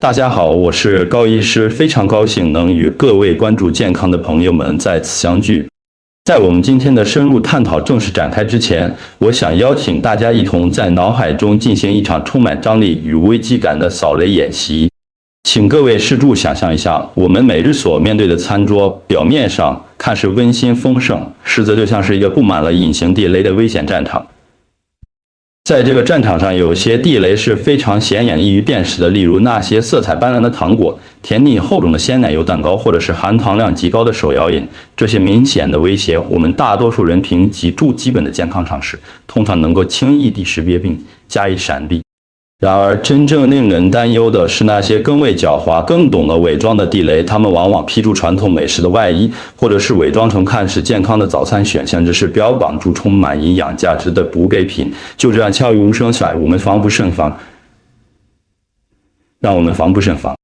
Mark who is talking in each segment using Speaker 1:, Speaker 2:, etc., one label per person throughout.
Speaker 1: 大家好，我是高医师，非常高兴能与各位关注健康的朋友们再次相聚。在我们今天的深入探讨正式展开之前，我想邀请大家一同在脑海中进行一场充满张力与危机感的扫雷演习。请各位试着想象一下，我们每日所面对的餐桌，表面上看是温馨丰盛，实则就像是一个布满了隐形地雷的危险战场。在这个战场上，有些地雷是非常显眼、易于辨识的，例如那些色彩斑斓的糖果、甜腻厚重的鲜奶油蛋糕，或者是含糖量极高的手摇饮。这些明显的威胁，我们大多数人凭借住基本的健康常识，通常能够轻易地识别并加以闪避。然而，真正令人担忧的是那些更为狡猾、更懂得伪装的地雷，他们往往披着传统美食的外衣，或者是伪装成看似健康的早餐选项，这是标榜出充满营养价值的补给品。就这样悄无声息，我们防不胜防，让我们防不胜防。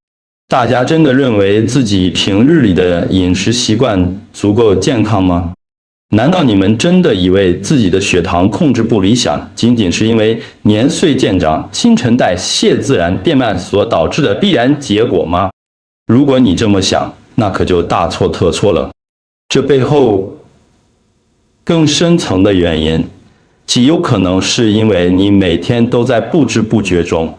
Speaker 1: 大家真的认为自己平日里的饮食习惯足够健康吗？难道你们真的以为自己的血糖控制不理想，仅仅是因为年岁渐长、新陈代谢自然变慢所导致的必然结果吗？如果你这么想，那可就大错特错了。这背后更深层的原因，极有可能是因为你每天都在不知不觉中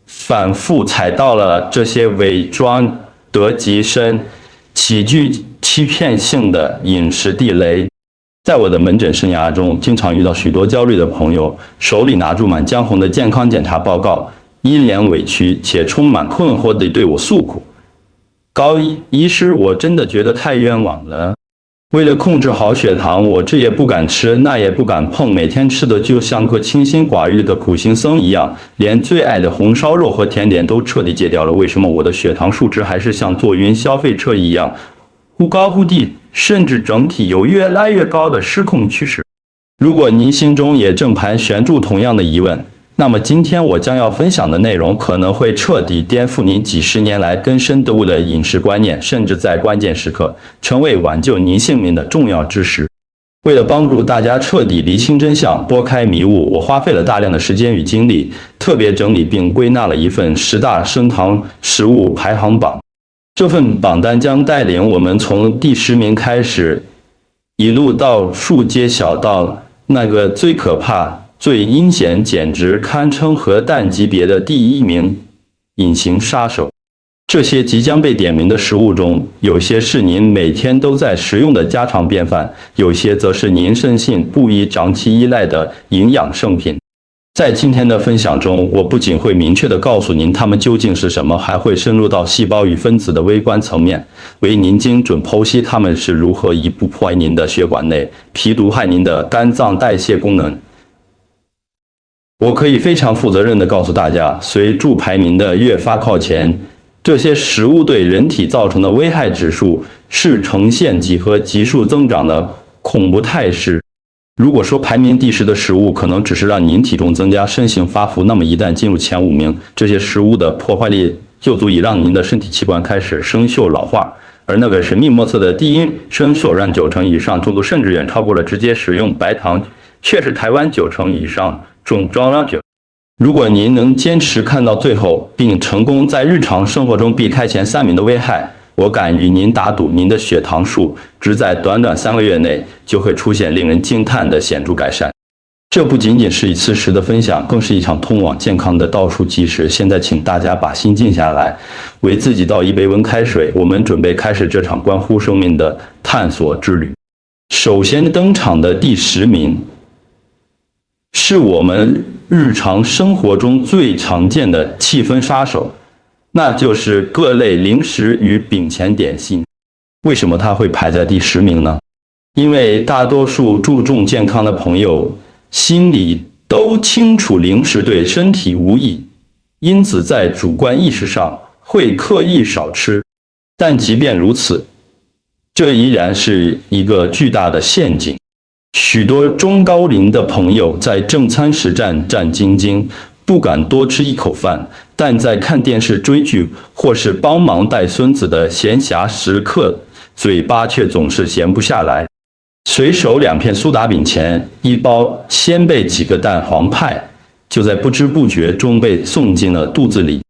Speaker 1: 反复踩到了这些伪装得极深、极具欺骗性的饮食地雷。在我的门诊生涯中，经常遇到许多焦虑的朋友，手里拿住满江红的健康检查报告，一脸委屈且充满困惑地对我诉苦：高医师，我真的觉得太冤枉了。为了控制好血糖，我这也不敢吃，那也不敢碰，每天吃的就像个清心寡欲的苦行僧一样，连最爱的红烧肉和甜点都彻底戒掉了。为什么我的血糖数值还是像坐云消费车一样忽高忽低，甚至整体有越来越高的失控趋势？如果您心中也正盘旋住同样的疑问，那么今天我将要分享的内容可能会彻底颠覆您几十年来根深蒂固的饮食观念，甚至在关键时刻成为挽救您性命的重要知识。为了帮助大家彻底厘清真相、拨开迷雾，我花费了大量的时间与精力，特别整理并归纳了一份10大升糖食物排行榜。这份榜单将带领我们从第10名开始，一路倒数揭晓到那个最可怕、最阴险，简直堪称核弹级别的第1名隐形杀手。这些即将被点名的食物中，有些是您每天都在食用的家常便饭，有些则是您深信不疑、长期依赖的营养圣品。在今天的分享中，我不仅会明确地告诉您它们究竟是什么，还会深入到细胞与分子的微观层面，为您精准剖析它们是如何一步破坏您的血管内皮，毒害您的肝脏代谢功能。我可以非常负责任地告诉大家，随着排名的越发靠前，这些食物对人体造成的危害指数是呈现几何级数增长的恐怖态势。如果说排名第10的食物可能只是让您体重增加、身形发福，那么一旦进入前5名，这些食物的破坏力就足以让您的身体器官开始生锈老化。而那个神秘莫测的第1生锈让90%以上中毒，甚至远超过了直接食用白糖，却是台湾90%以上中招者。如果您能坚持看到最后，并成功在日常生活中避开前3名的危害，我敢与您打赌，您的血糖数值在短短3个月内就会出现令人惊叹的显著改善。这不仅仅是一次时的分享，更是一场通往健康的倒数计时。现在请大家把心静下来，为自己倒一杯温开水，我们准备开始这场关乎生命的探索之旅。首先登场的第10名，是我们日常生活中最常见的气氛杀手，那就是各类零食与饼前点心。为什么它会排在第10名呢？因为大多数注重健康的朋友心里都清楚零食对身体无益，因此在主观意识上会刻意少吃。但即便如此，这依然是一个巨大的陷阱。许多中高龄的朋友在正餐时战战兢兢，不敢多吃一口饭，但在看电视追剧或是帮忙带孙子的闲暇时刻，嘴巴却总是闲不下来。随手2片苏打饼前，1包鲜贝几个蛋黄派，就在不知不觉中被送进了肚子里。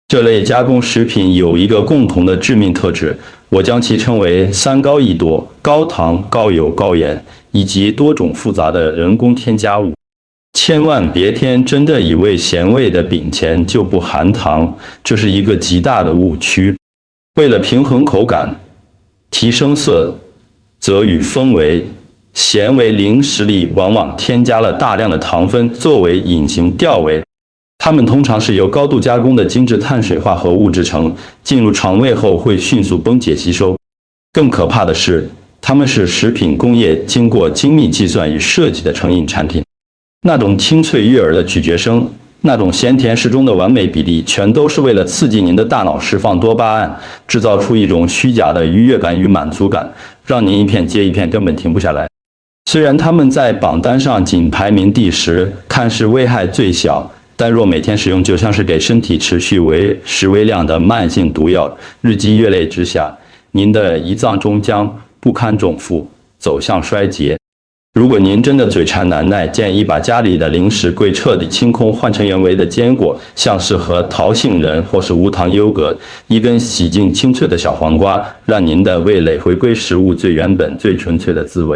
Speaker 1: 这类加工食品有一个共同的致命特质，我将其称为三高一多：高糖、高油、高盐，以及多种复杂的人工添加物。千万别天真的以为咸味的饼前就不含糖，这是一个极大的误区。为了平衡口感、提升色泽与风味，咸味零食里往往添加了大量的糖分作为隐形调味。它们通常是由高度加工的精致碳水化合物制成，进入肠胃后会迅速崩解吸收。更可怕的是，它们是食品工业经过精密计算与设计的成瘾产品。那种清脆悦耳的咀嚼声，那种咸甜适中的完美比例，全都是为了刺激您的大脑释放多巴胺，制造出一种虚假的愉悦感与满足感，让您一片接一片根本停不下来。虽然它们在榜单上仅排名第10，看似危害最小，但若每天使用，就像是给身体持续食微量的慢性毒药，日积月累之下，您的胰脏终将不堪重负，走向衰竭。如果您真的嘴馋难耐，建议把家里的零食柜彻底清空，换成原味的坚果，像是核桃杏仁或是无糖优格，一根洗净清脆的小黄瓜，让您的味蕾回归食物最原本、最纯粹的滋味。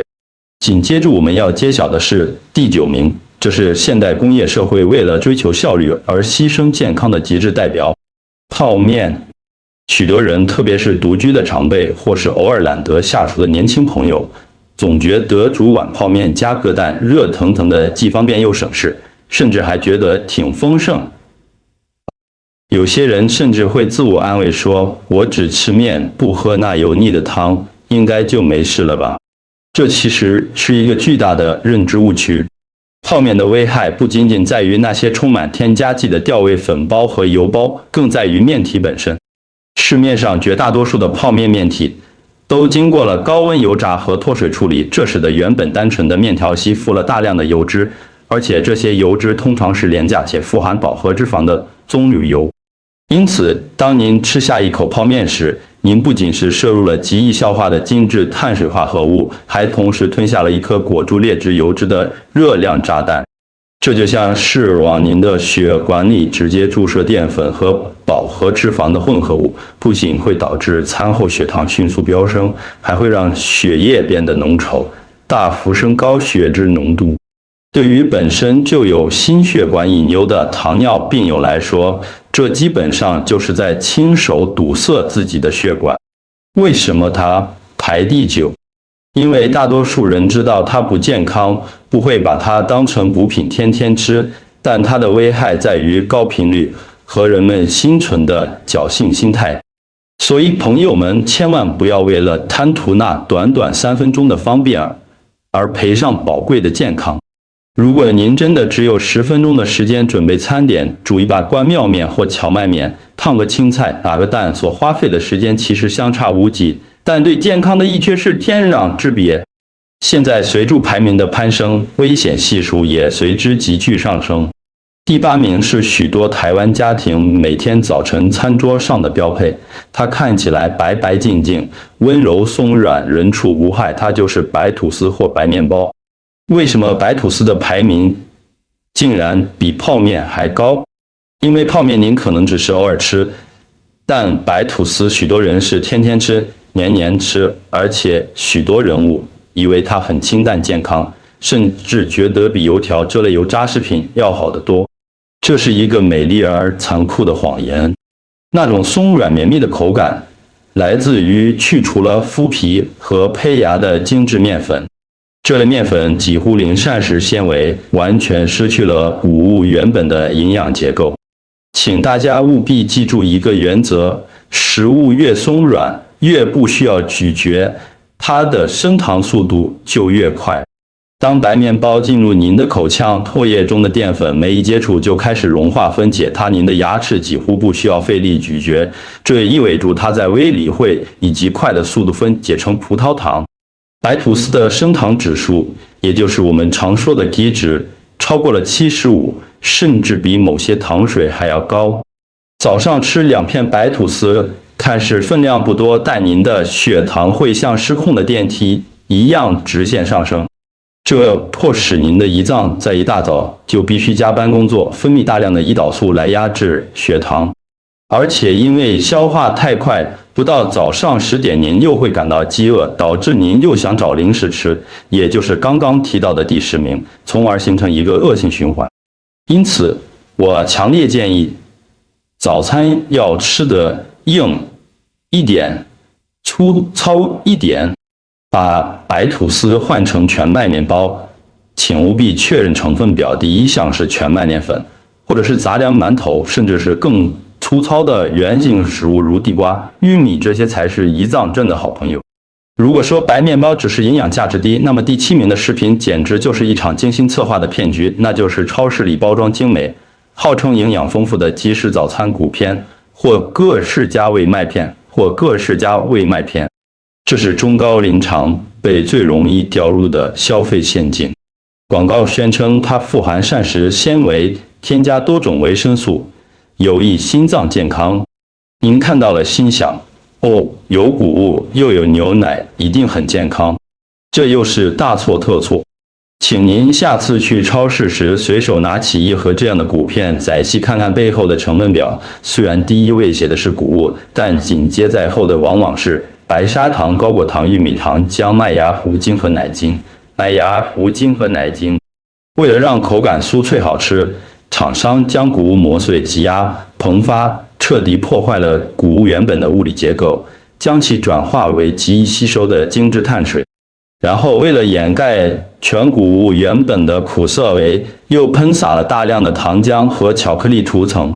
Speaker 1: 紧接着我们要揭晓的是第9名，这是现代工业社会为了追求效率而牺牲健康的极致代表——泡面。许多人，特别是独居的长辈或是偶尔懒得下厨的年轻朋友，总觉得煮碗泡面加个蛋，热腾腾的既方便又省事，甚至还觉得挺丰盛。有些人甚至会自我安慰说：“我只吃面，不喝那油腻的汤，应该就没事了吧？”这其实是一个巨大的认知误区。泡面的危害不仅仅在于那些充满添加剂的调味粉包和油包，更在于面体本身。市面上绝大多数的泡面面体都经过了高温油炸和脱水处理，这使得原本单纯的面条吸附了大量的油脂，而且这些油脂通常是廉价且富含饱和脂肪的棕榈油。因此，当您吃下一口泡面时，您不仅是摄入了极易消化的精致碳水化合物，还同时吞下了一颗裹住劣质油脂的热量炸弹。这就像是往您的血管里直接注射淀粉和饱和脂肪的混合物，不仅会导致餐后血糖迅速飙升，还会让血液变得浓稠，大幅升高血脂浓度。对于本身就有心血管隐忧的糖尿病友来说，这基本上就是在亲手堵塞自己的血管。为什么它排第9？因为大多数人知道它不健康，不会把它当成补品天天吃，但它的危害在于高频率和人们心存的侥幸心态。所以朋友们千万不要为了贪图那短短3分钟的方便而赔上宝贵的健康。如果您真的只有10分钟的时间准备餐点，煮一把关庙面或荞麦面，烫个青菜，打个蛋，所花费的时间其实相差无几，但对健康的益却是天壤之别。现在随着排名的攀升，危险系数也随之急剧上升。第8名是许多台湾家庭每天早晨餐桌上的标配，它看起来白白净净，温柔松软，人畜无害，它就是白吐司或白面包。为什么白吐司的排名竟然比泡面还高？因为泡面您可能只是偶尔吃，但白吐司许多人是天天吃、年年吃，而且许多人物以为它很清淡健康，甚至觉得比油条这类油炸食品要好得多。这是一个美丽而残酷的谎言。那种松软绵密的口感来自于去除了麸皮和胚芽的精致面粉。这类面粉几乎零膳食纤维，完全失去了谷物原本的营养结构。请大家务必记住一个原则：食物越松软，越不需要咀嚼，它的升糖速度就越快。当白面包进入您的口腔，唾液中的淀粉没一接触就开始融化分解它，您的牙齿几乎不需要费力咀嚼，这也意味着它在微里会以极快的速度分解成葡萄糖。白吐司的升糖指数，也就是我们常说的低值，超过了75，甚至比某些糖水还要高。早上吃2片白吐司，看似分量不多，但您的血糖会像失控的电梯一样直线上升。这迫使您的胰脏在一大早就必须加班工作，分泌大量的胰岛素来压制血糖。而且因为消化太快，不到早上10点您又会感到饥饿，导致您又想找零食吃，也就是刚刚提到的第10名，从而形成一个恶性循环。因此，我强烈建议早餐要吃得硬一点，粗糙一点，把白吐司换成全麦面包，请务必确认成分表，第一项是全麦面粉，或者是杂粮馒头，甚至是更粗糙的圆形食物如地瓜、玉米，这些才是胰脏症的好朋友。如果说白面包只是营养价值低，那么第7名的食品简直就是一场精心策划的骗局，那就是超市里包装精美、号称营养丰富的即食早餐谷片，或各式加味麦片，这是中高龄常被最容易掉入的消费陷阱。广告宣称它富含膳食纤维，添加多种维生素，有益心脏健康。您看到了心想，哦，有谷物又有牛奶，一定很健康。这又是大错特错。请您下次去超市时随手拿起一盒这样的谷片，仔细看看背后的成分表。虽然第一位写的是谷物，但紧接在后的往往是白砂糖、高果糖、玉米糖、姜、麦芽糊精和奶精。为了让口感酥脆好吃，厂商将谷物磨碎、挤压、膨发，彻底破坏了谷物原本的物理结构，将其转化为极易吸收的精致碳水。然后为了掩盖全谷物原本的苦涩味，又喷洒了大量的糖浆和巧克力涂层。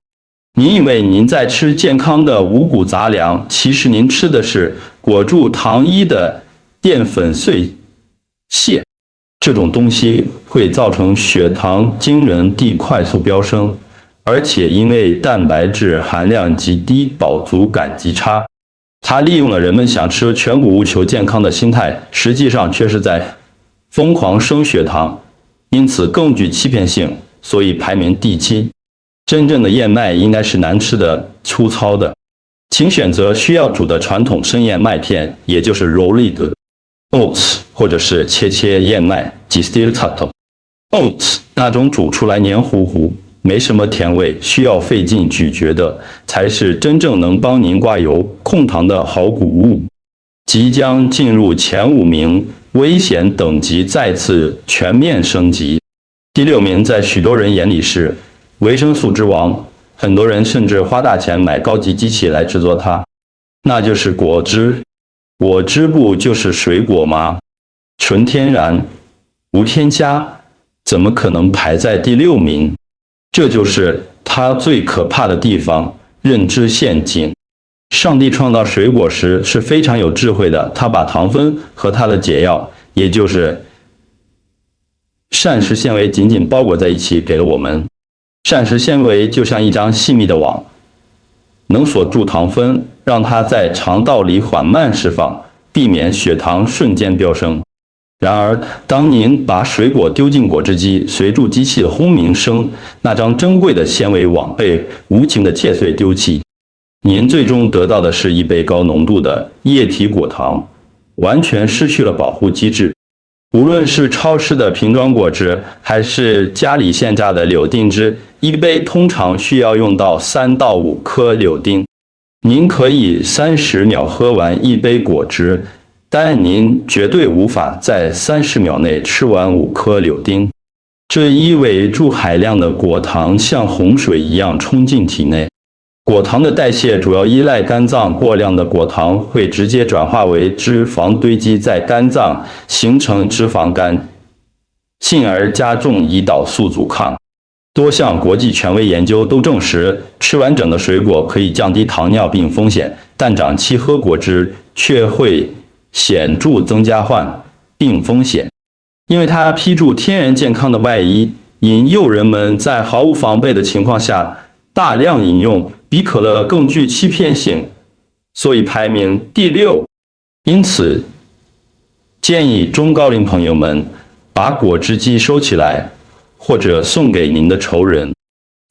Speaker 1: 您以为您在吃健康的五谷杂粮，其实您吃的是裹住糖衣的淀粉碎屑。这种东西会造成血糖惊人地快速飙升，而且因为蛋白质含量极低，饱足感极差。它利用了人们想吃全谷物求健康的心态，实际上却是在疯狂升血糖，因此更具欺骗性，所以排名第7。真正的燕麦应该是难吃的、粗糙的，请选择需要煮的传统生燕麦片，也就是 rolled oats， 或者是切燕麦 distilled oats， 那种煮出来黏糊糊，没什么甜味，需要费劲咀嚼的，才是真正能帮您挂油控糖的好谷物。即将进入前5名，危险等级再次全面升级。第6名在许多人眼里是维生素之王，很多人甚至花大钱买高级机器来制作它，那就是果汁。果汁不就是水果吗？纯天然，无添加，怎么可能排在第6名？这就是它最可怕的地方，认知陷阱。上帝创造水果时是非常有智慧的，他把糖分和它的解药，也就是膳食纤维紧紧包裹在一起给了我们。膳食纤维就像一张细密的网，能锁住糖分，让它在肠道里缓慢释放，避免血糖瞬间飙升。然而，当您把水果丢进果汁机，随着机器的轰鸣声，那张珍贵的纤维网被无情地切碎丢弃，您最终得到的是一杯高浓度的液体果糖，完全失去了保护机制。无论是超市的瓶装果汁，还是家里现榨的柳丁汁，一杯通常需要用到3到5颗柳丁。您可以30秒喝完一杯果汁，但您绝对无法在30秒内吃完5颗柳丁。这意味着海量的果糖像洪水一样冲进体内。果糖的代谢主要依赖肝脏，过量的果糖会直接转化为脂肪堆积在肝脏，形成脂肪肝，进而加重胰岛素阻抗。多项国际权威研究都证实，吃完整的水果可以降低糖尿病风险，但长期喝果汁却会显著增加患病风险，因为它披住天然健康的外衣，引诱人们在毫无防备的情况下大量饮用，比可乐更具欺骗性，所以排名第6。因此，建议中高龄朋友们把果汁机收起来，或者送给您的仇人。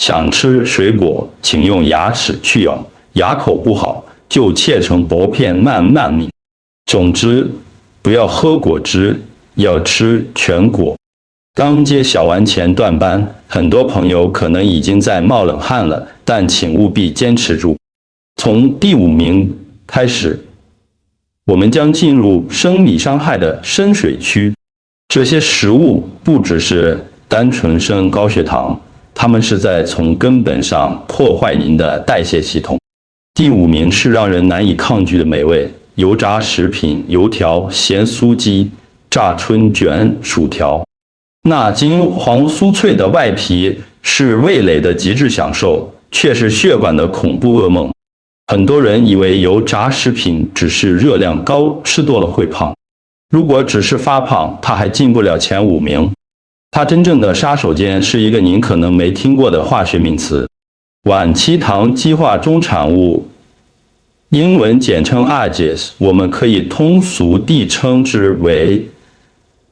Speaker 1: 想吃水果，请用牙齿去咬，牙口不好就切成薄片慢慢抿。总之，不要喝果汁，要吃全果。刚接小完前段班，很多朋友可能已经在冒冷汗了，但请务必坚持住。从第5名开始，我们将进入生理伤害的深水区。这些食物不只是单纯升高血糖，它们是在从根本上破坏您的代谢系统。第5名是让人难以抗拒的美味：油炸食品、油条、咸酥鸡、炸春卷、薯条。那金黄酥脆的外皮是味蕾的极致享受，却是血管的恐怖噩梦。很多人以为油炸食品只是热量高，吃多了会胖。如果只是发胖，它还进不了前5名。它真正的杀手锏是一个您可能没听过的化学名词——晚期糖基化中产物，英文简称 AGEs， 我们可以通俗地称之为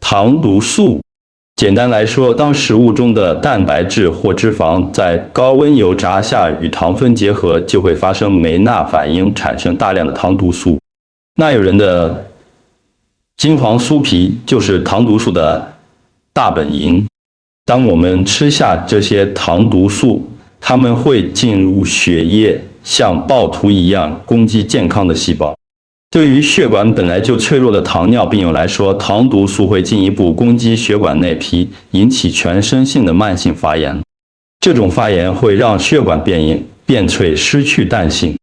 Speaker 1: 糖毒素。简单来说，当食物中的蛋白质或脂肪在高温油炸下与糖分结合，就会发生梅纳反应，产生大量的糖毒素。那有人的金黄酥皮就是糖毒素的大本营。当我们吃下这些糖毒素，它们会进入血液，像暴徒一样攻击健康的细胞。对于血管本来就脆弱的糖尿病友来说，糖毒素会进一步攻击血管内皮，引起全身性的慢性发炎。这种发炎会让血管变硬、变脆、失去弹性。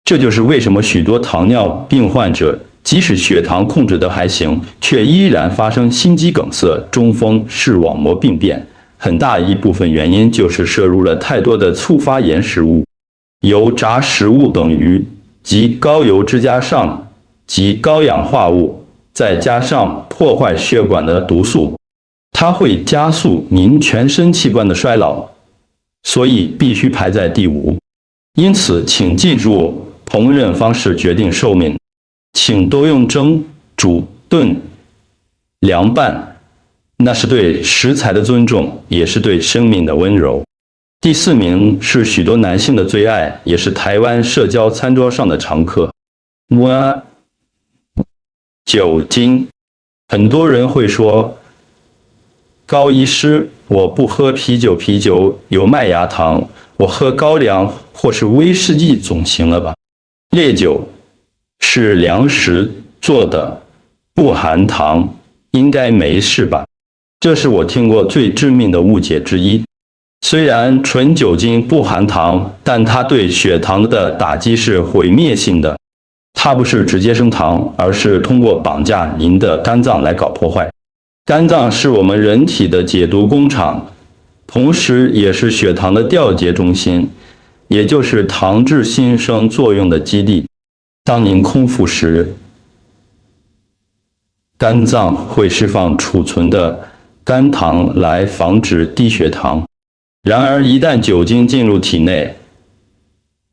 Speaker 1: 这就是为什么许多糖尿病患者即使血糖控制得还行，却依然发生心肌梗塞、中风、视网膜病变。很大一部分原因就是摄入了太多的促发炎食物。油炸食物等于极高油脂加上及高氧化物，再加上破坏血管的毒素，它会加速您全身器官的衰老，所以必须排在第5。因此，请记住，烹饪方式决定寿命，请多用蒸、煮、炖、凉拌，那是对食材的尊重，也是对生命的温柔。第4名是许多男性的最爱，也是台湾社交餐桌上的常客。酒精。很多人会说，高医师，我不喝啤酒有麦芽糖，我喝高粱或是威士忌总行了吧？烈酒是粮食做的，不含糖，应该没事吧？这是我听过最致命的误解之一。虽然纯酒精不含糖，但它对血糖的打击是毁灭性的。它不是直接升糖，而是通过绑架您的肝脏来搞破坏。肝脏是我们人体的解毒工厂，同时也是血糖的调节中心，也就是糖质新生作用的基地。当您空腹时，肝脏会释放储存的肝糖来防止低血糖。然而，一旦酒精进入体内，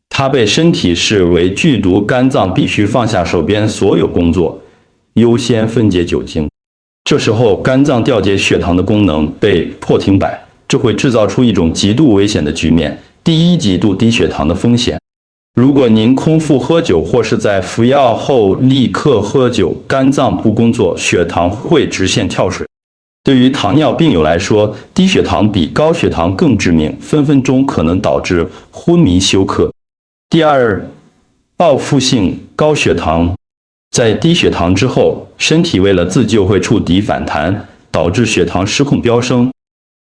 Speaker 1: 它被身体视为剧毒，肝脏必须放下手边所有工作，优先分解酒精。这时候，肝脏调节血糖的功能被迫停摆，这会制造出一种极度危险的局面——第1级度低血糖的风险。如果您空腹喝酒，或是在服药后立刻喝酒，肝脏不工作，血糖会直线跳水。对于糖尿病友来说，低血糖比高血糖更致命，分分钟可能导致昏迷休克。第2，报复性高血糖。在低血糖之后，身体为了自救会触底反弹，导致血糖失控飙升。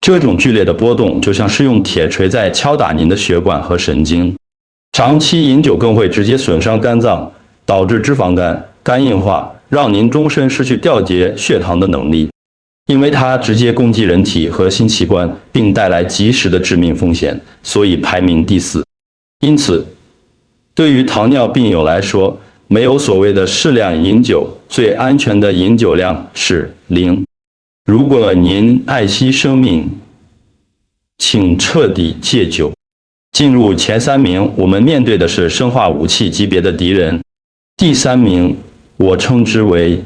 Speaker 1: 这种剧烈的波动就像是用铁锤在敲打您的血管和神经。长期饮酒更会直接损伤肝脏，导致脂肪肝、肝硬化，让您终身失去调节血糖的能力。因为它直接攻击人体核心器官，并带来及时的致命风险，所以排名第4。因此，对于糖尿病友来说，没有所谓的适量饮酒，最安全的饮酒量是0。如果您爱惜生命，请彻底戒酒。进入前3名，我们面对的是生化武器级别的敌人。第3名，我称之为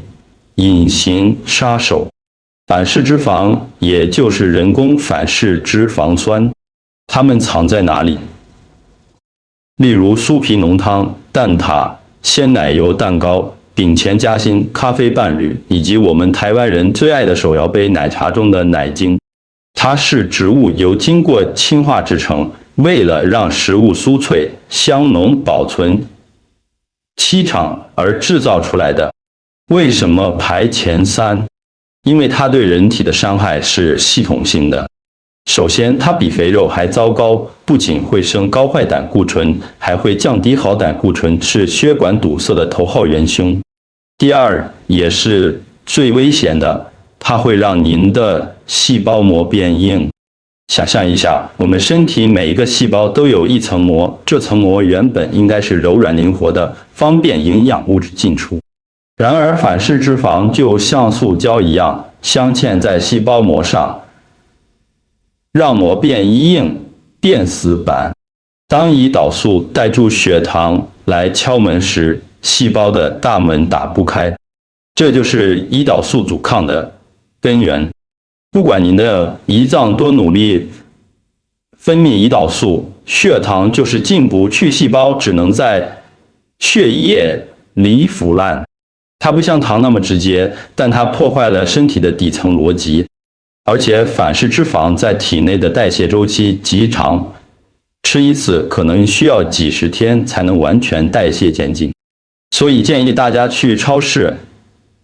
Speaker 1: 隐形杀手。反式脂肪，也就是人工反式脂肪酸，它们藏在哪里？例如酥皮浓汤、蛋挞、鲜奶油蛋糕、饼前夹心、咖啡伴侣，以及我们台湾人最爱的手摇杯奶茶中的奶精。它是植物油经过氢化制成，为了让食物酥脆、香浓、保存7场而制造出来的。为什么排前3？因为它对人体的伤害是系统性的。首先，它比肥肉还糟糕，不仅会升高坏胆固醇，还会降低好胆固醇，是血管堵塞的头号元凶。第二，也是最危险的，它会让您的细胞膜变硬。想象一下，我们身体每一个细胞都有一层膜，这层膜原本应该是柔软灵活的，方便营养物质进出。然而，反式脂肪就像塑胶一样，镶嵌在细胞膜上，让膜变硬，变死板。当胰岛素带住血糖来敲门时，细胞的大门打不开，这就是胰岛素阻抗的根源。不管您的胰脏多努力分泌胰岛素，血糖就是进不去，细胞只能在血液里腐烂。它不像糖那么直接，但它破坏了身体的底层逻辑。而且反式脂肪在体内的代谢周期极长，吃一次可能需要几10天才能完全代谢减尽。所以建议大家去超市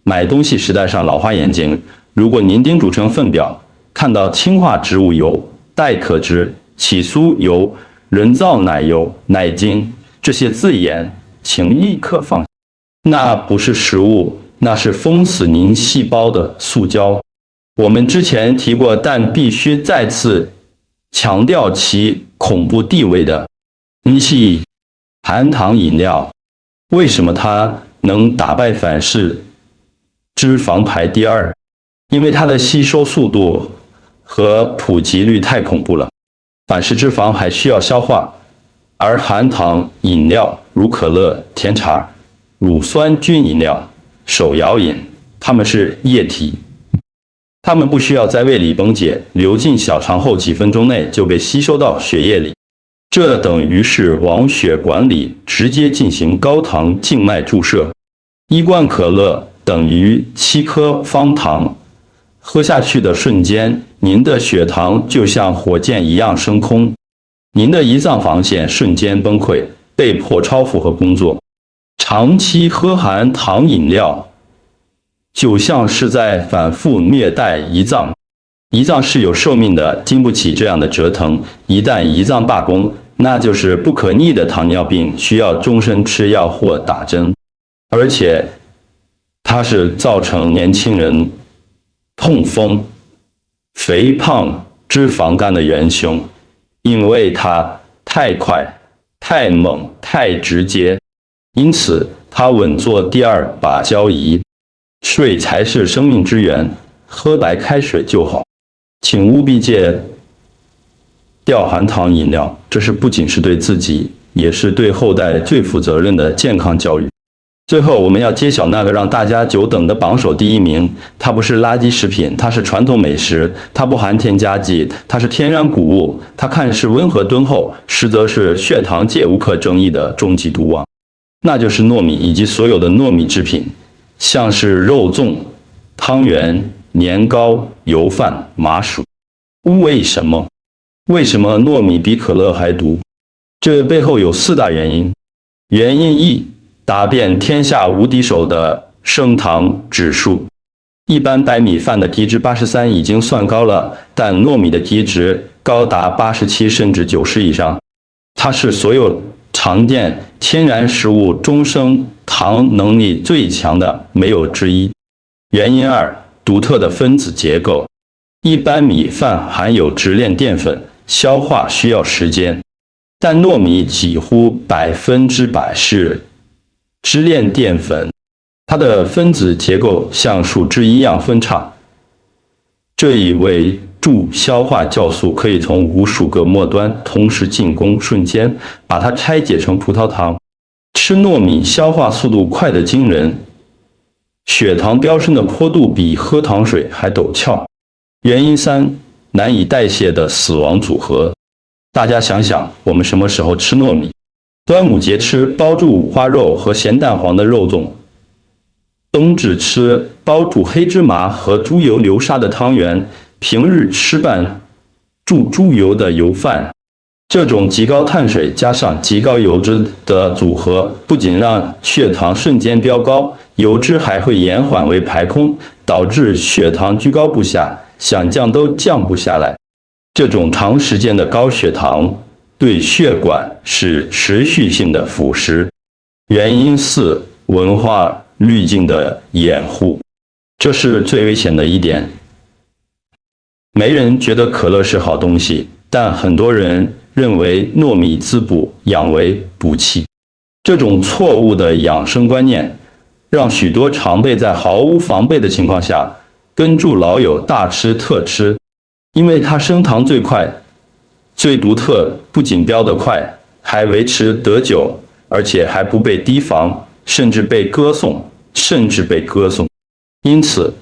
Speaker 1: 买东西时戴上老花眼镜。如果您盯住成分表，看到氢化植物油、代可脂、起酥油、人造奶油、奶精这些字眼，请立刻放下。那不是食物，那是封死您细胞的塑胶。我们之前提过，但必须再次强调其恐怖地位的空气含糖饮料。为什么它能打败反式脂肪排第2？因为它的吸收速度和普及率太恐怖了。反式脂肪还需要消化，而含糖饮料如可乐、甜茶、乳酸菌饮料、手摇饮，它们是液体。它们不需要在胃里崩解，流进小肠后几分钟内就被吸收到血液里，这等于是往血管里直接进行高糖静脉注射。1罐可乐等于7颗方糖，喝下去的瞬间，您的血糖就像火箭一样升空，您的胰脏防线瞬间崩溃，被迫超负荷工作。长期喝含糖饮料就像是在反复虐待胰脏，胰脏是有寿命的，经不起这样的折腾。一旦胰脏罢工，那就是不可逆的糖尿病，需要终身吃药或打针，而且它是造成年轻人痛风、肥胖、脂肪肝的元凶，因为它太快、太猛、太直接，因此它稳坐第2把交椅。水才是生命之源，喝白开水就好。请务必戒掉含糖饮料，这是不仅是对自己，也是对后代最负责任的健康教育。最后，我们要揭晓那个让大家久等的榜首第1名。它不是垃圾食品，它是传统美食，它不含添加剂，它是天然谷物，它看似温和敦厚，实则是血糖界无可争议的终极毒王，那就是糯米以及所有的糯米制品。像是肉粽、汤圆、年糕、油饭、麻薯。为什么糯米比可乐还毒？这背后有4大原因。原因1，打遍天下无敌手的升糖指数。一般白米饭的体脂83已经算高了，但糯米的体脂高达87甚至90以上。它是所有常见天然食物中升糖能力最强的，没有之一。原因2，独特的分子结构。一般米饭含有直链淀粉，消化需要时间，但糯米几乎100%是支链淀粉，它的分子结构像树枝一样分叉。这一为助消化酵素可以从无数个末端同时进攻，瞬间把它拆解成葡萄糖。吃糯米消化速度快得惊人，血糖飙升的坡度比喝糖水还陡峭。原因3，难以代谢的死亡组合。大家想想，我们什么时候吃糯米？端午节吃包住五花肉和咸蛋黄的肉粽，冬至吃包住黑芝麻和猪油流沙的汤圆，平日吃拌注猪油的油饭。这种极高碳水加上极高油脂的组合，不仅让血糖瞬间飙高，油脂还会延缓为排空，导致血糖居高不下，想降都降不下来。这种长时间的高血糖对血管是持续性的腐蚀。原因4：文化滤镜的掩护，这是最危险的一点。没人觉得可乐是好东西，但很多人认为糯米滋补，养为补气。这种错误的养生观念，让许多长辈在毫无防备的情况下，跟住老友大吃特吃。因为它升糖最快、最独特，不仅飙得快，还维持得久，而且还不被提防，甚至被歌颂。因此，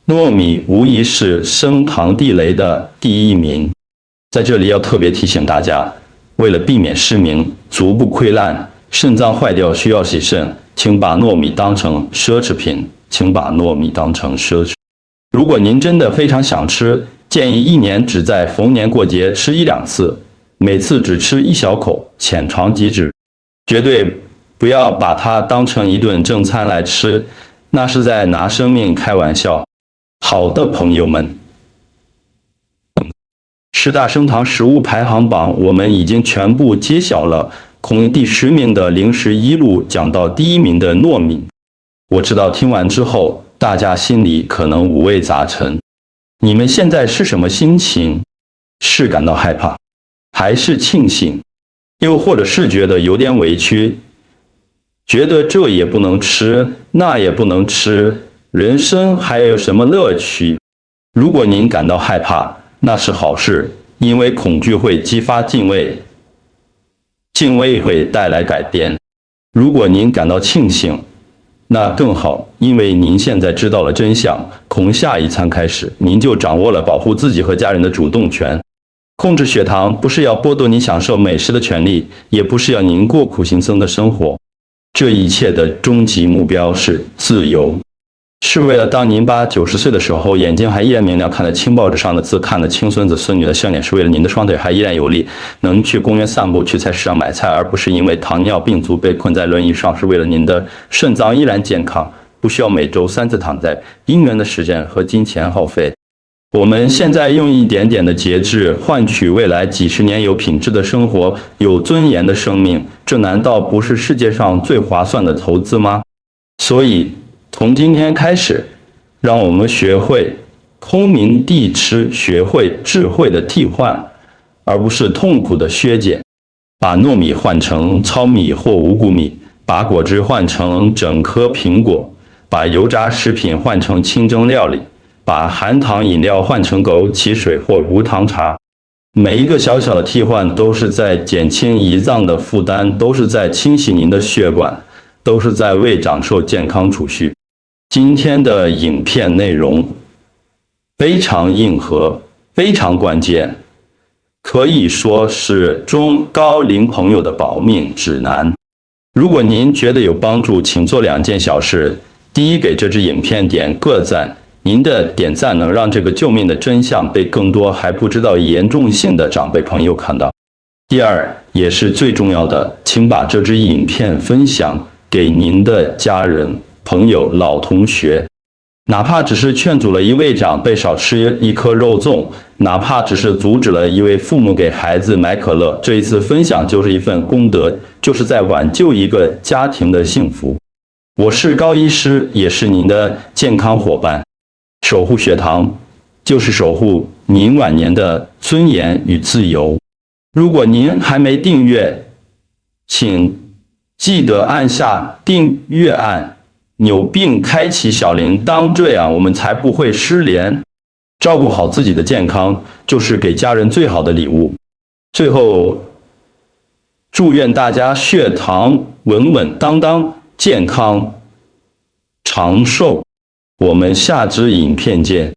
Speaker 1: 糯米无疑是升糖地雷的第一名。在这里要特别提醒大家，为了避免失明、足部溃烂、肾脏坏掉需要洗肾，请把糯米当成奢侈品。如果您真的非常想吃，建议1年只在逢年过节吃1-2次，每次只吃1小口，浅尝即止。绝对不要把它当成一顿正餐来吃，那是在拿生命开玩笑。好的，朋友们，10大升糖食物排行榜我们已经全部揭晓了，从第10名的零食一路讲到第1名的糯米。我知道听完之后，大家心里可能五味杂陈。你们现在是什么心情？是感到害怕，还是庆幸？又或者是觉得有点委屈，觉得这也不能吃，那也不能吃，人生还有什么乐趣？如果您感到害怕，那是好事，因为恐惧会激发敬畏，敬畏会带来改变。如果您感到庆幸，那更好，因为您现在知道了真相，从下一餐开始，您就掌握了保护自己和家人的主动权。控制血糖不是要剥夺你享受美食的权利，也不是要您过苦行僧的生活，这一切的终极目标是自由，是为了当您80、90岁的时候，眼睛还依然明亮，看得清报纸上的字，看得清孙子孙女的笑脸，是为了您的双腿还依然有力，能去公园散步，去菜市场买菜，而不是因为糖尿病足被困在轮椅上，是为了您的肾脏依然健康，不需要每周3次躺在因缘的时间和金钱耗费。我们现在用一点点的节制，换取未来几十年有品质的生活，有尊严的生命，这难道不是世界上最划算的投资吗？所以，从今天开始，让我们学会空明地吃，学会智慧的替换，而不是痛苦的削减。把糯米换成糙米或五谷米，把果汁换成整颗苹果，把油炸食品换成清蒸料理，把含糖饮料换成枸杞水或无糖茶。每一个小小的替换都是在减轻胰脏的负担，都是在清洗您的血管，都是在为长寿健康储蓄。今天的影片内容非常硬核，非常关键，可以说是中高龄朋友的保命指南。如果您觉得有帮助，请做2件小事。第一，给这支影片点个赞，您的点赞能让这个救命的真相被更多还不知道严重性的长辈朋友看到。第二，也是最重要的，请把这支影片分享给您的家人、朋友、老同学，哪怕只是劝阻了一位长辈少吃1颗肉粽，哪怕只是阻止了一位父母给孩子买可乐，这一次分享就是一份功德，就是在挽救一个家庭的幸福。我是高医师，也是您的健康伙伴。守护血糖，就是守护您晚年的尊严与自由。如果您还没订阅，请记得按下订阅按钮并开启小铃铛，这样我们才不会失联。照顾好自己的健康，就是给家人最好的礼物。最后，祝愿大家血糖稳稳当当，健康长寿。我们下支影片见。